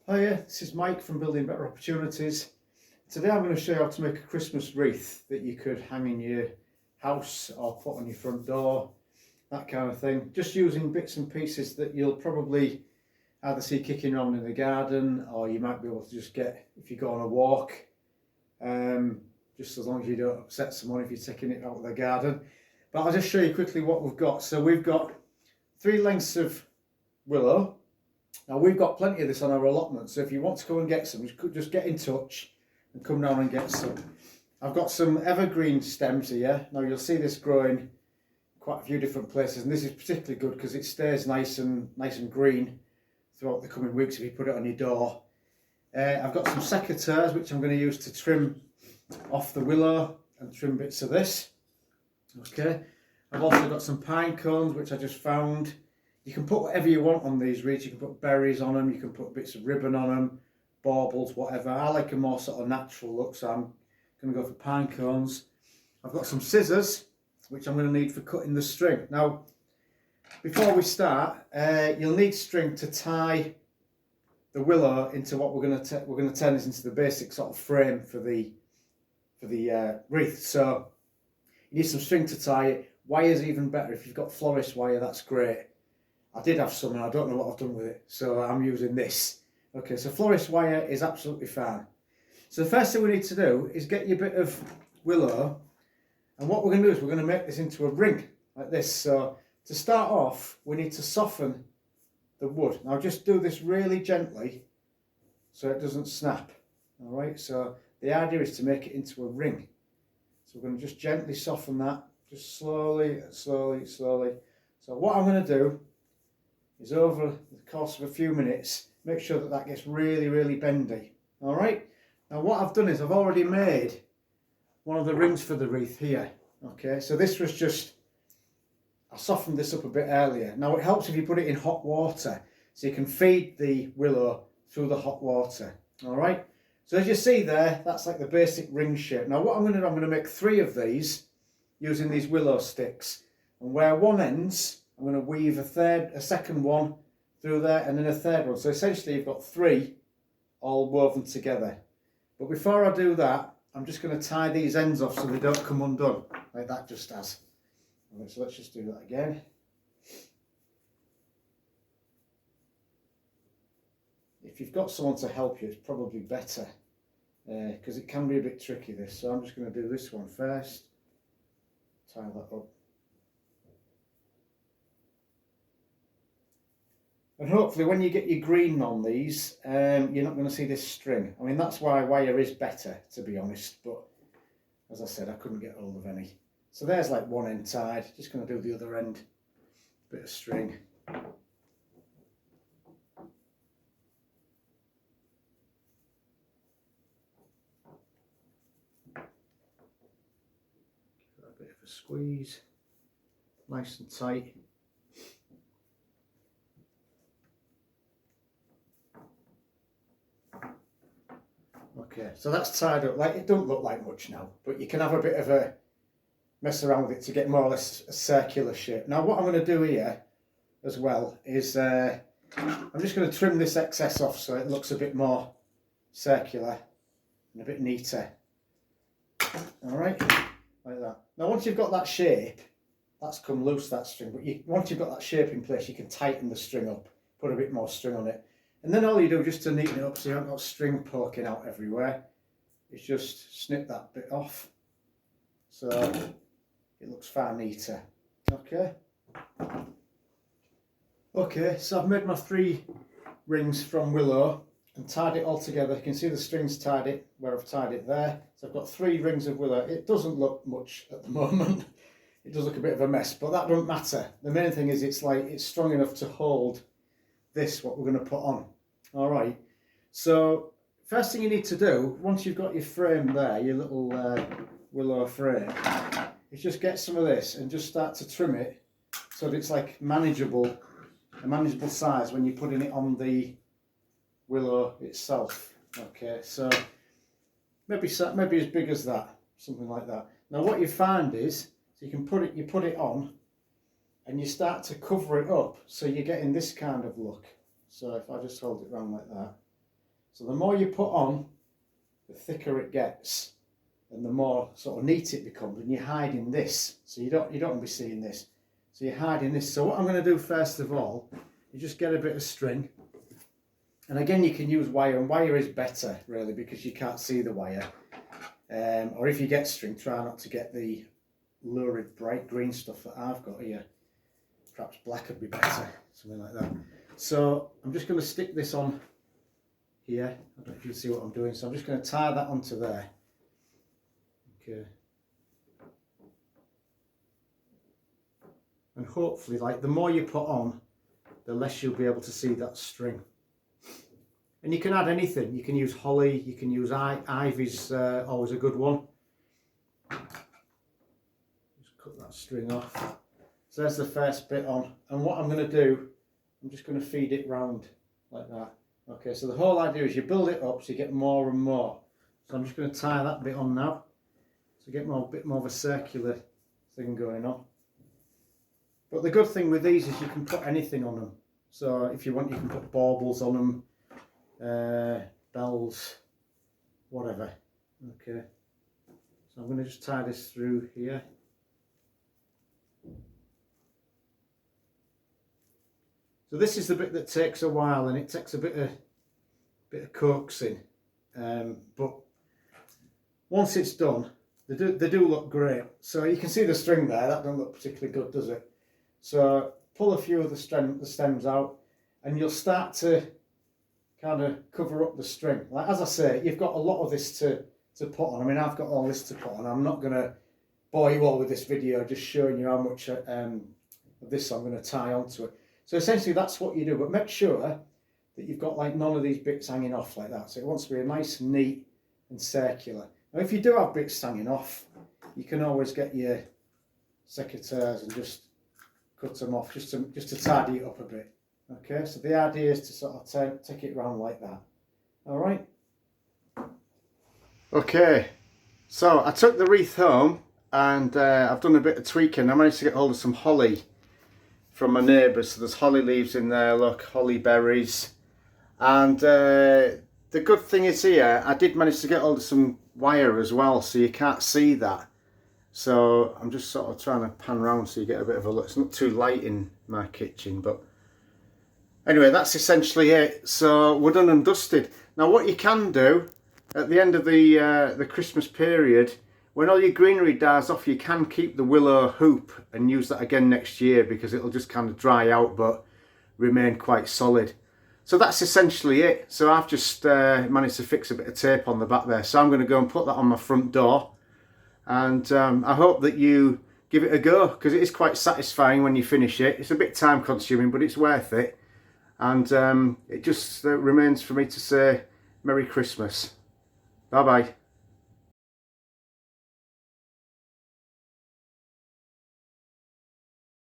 Hiya, this is Mike from Building Better Opportunities. Today I'm going to show you how to make a Christmas wreath that you could hang in your house or put on your front door, that kind of thing. Just using bits and pieces that you'll probably either see kicking around in the garden, or you might be able to just get if you go on a walk, just as long as you don't upset someone if you're taking it out of the garden. But I'll just show you quickly what we've got. So we've got 3 lengths of willow. Now we've got plenty of this on our allotment, so if you want to go and get some, just get in touch and come down and get some. I've got some evergreen stems here. Now you'll see this growing quite a few different places, and this is particularly good because it stays nice and green throughout the coming weeks if you put it on your door. I've got some secateurs which I'm going to use to trim off the willow and trim bits of this. Okay, I've also got some pine cones which I just found. You can put whatever you want on these wreaths. You can put berries on them, you can put bits of ribbon on them, baubles, whatever. I like a more sort of natural look, so I'm going to go for pine cones. I've got some scissors, which I'm going to need for cutting the string. Now, before we start, you'll need string to tie the willow into what we're going to turn this into the basic sort of frame for the wreath. So you need some string to tie it. Wire's even better. If you've got florist wire, that's great. I did have some and I don't know what I've done with it, so I'm using this. Okay, so florist wire is absolutely fine. So the first thing we need to do is get your bit of willow, and what we're going to do is we're going to make this into a ring like this. So to start off, we need to soften the wood. Now just do this really gently so it doesn't snap. All right, so the idea is to make it into a ring. So we're going to just gently soften that, just slowly, slowly, slowly. So what I'm going to do is over the course of a few minutes, make sure that that gets really, really bendy. All right. Now what I've done is I've already made one of the rings for the wreath here. Okay, so this was just, I softened this up a bit earlier. Now it helps if you put it in hot water, so you can feed the willow through the hot water. All right. So as you see there, that's like the basic ring shape. Now what I'm going to make 3 of these using these willow sticks, and where one ends, I'm going to weave a second one through there, and then a third one. So essentially you've got 3 all woven together. But before I do that, I'm just going to tie these ends off so they don't come undone, like that just has. Right, so let's just do that again. If you've got someone to help you, it's probably better, because it can be a bit tricky this. So I'm just going to do this one first, tie that up. And hopefully when you get your green on these, you're not going to see this string. I mean, that's why wire is better, to be honest, but as I said, I couldn't get hold of any. So there's like one end tied, just going to do the other end, bit of string. A bit of a squeeze, nice and tight. Okay, so that's tied up. Like, it don't look like much now, but you can have a bit of a mess around with it to get more or less a circular shape. Now what I'm going to do here as well is I'm just going to trim this excess off so it looks a bit more circular and a bit neater. All right, like that. Now once you've got that shape, that's come loose, that string, but once you've got that shape in place, you can tighten the string up, put a bit more string on it. And then all you do just to neaten it up so you haven't got string poking out everywhere is just snip that bit off so it looks far neater. Okay. Okay, so I've made my 3 rings from willow and tied it all together. You can see the strings tied it where I've tied it there. So I've got 3 rings of willow. It doesn't look much at the moment. It does look a bit of a mess, but that doesn't matter. The main thing is it's strong enough to hold this, what we're going to put on. All right, so first thing you need to do once you've got your frame there, your little willow frame, is just get some of this and just start to trim it so that it's like a manageable size when you're putting it on the willow itself. Okay, so maybe as big as that, something like that. Now what you find is, so you put it on and you start to cover it up so you're getting this kind of look. So if I just hold it round like that, So the more you put on, the thicker it gets, and the more sort of neat it becomes. And you're hiding this, so you don't want to be seeing this. So you're hiding this. So what I'm going to do first of all, you just get a bit of string, and again you can use wire, and wire is better really because you can't see the wire. Or if you get string, try not to get the lurid bright green stuff that I've got here. Perhaps black would be better, something like that. So I'm just going to stick this on here. I don't know if you can see what I'm doing. So I'm just going to tie that onto there. Okay. And hopefully, like, the more you put on, the less you'll be able to see that string. And you can add anything. You can use holly, you can use ivy's always a good one. Just cut that string off. So there's the first bit on. And what I'm going to do, I'm just going to feed it round like that. Okay, so the whole idea is you build it up so you get more and more. So I'm just going to tie that bit on now. So get a bit more of a circular thing going on. But the good thing with these is you can put anything on them. So if you want, you can put baubles on them. Bells, whatever. Okay, so I'm going to just tie this through here. So this is the bit that takes a while, and it takes a bit of coaxing, but once it's done, they do look great. So you can see the string there, that doesn't look particularly good, does it? So pull a few of the stems out, and you'll start to kind of cover up the string. Like, as I say, you've got a lot of this to put on. I mean, I've got all this to put on. I'm not going to bore you all with this video, just showing you how much of this I'm going to tie onto it. So essentially that's what you do, but make sure that you've got like none of these bits hanging off like that. So it wants to be a nice, neat and circular. Now if you do have bits hanging off, you can always get your secateurs and just cut them off just to tidy it up a bit. Okay, so the idea is to sort of take it round like that. All right. Okay, so I took the wreath home and I've done a bit of tweaking. I managed to get hold of some holly from my neighbours. So there's holly leaves in there, look, holly berries. And the good thing is here, I did manage to get hold of some wire as well, so you can't see that. So I'm just sort of trying to pan around so you get a bit of a look. It's not too light in my kitchen, but anyway, that's essentially it. So we're done and dusted. Now what you can do at the end of the Christmas period, when all your greenery dies off, you can keep the willow hoop and use that again next year, because it'll just kind of dry out but remain quite solid. So that's essentially it. So I've just managed to fix a bit of tape on the back there. So I'm going to go and put that on my front door. And I hope that you give it a go, because it is quite satisfying when you finish it. It's a bit time consuming, but it's worth it. And it just remains for me to say Merry Christmas. Bye bye.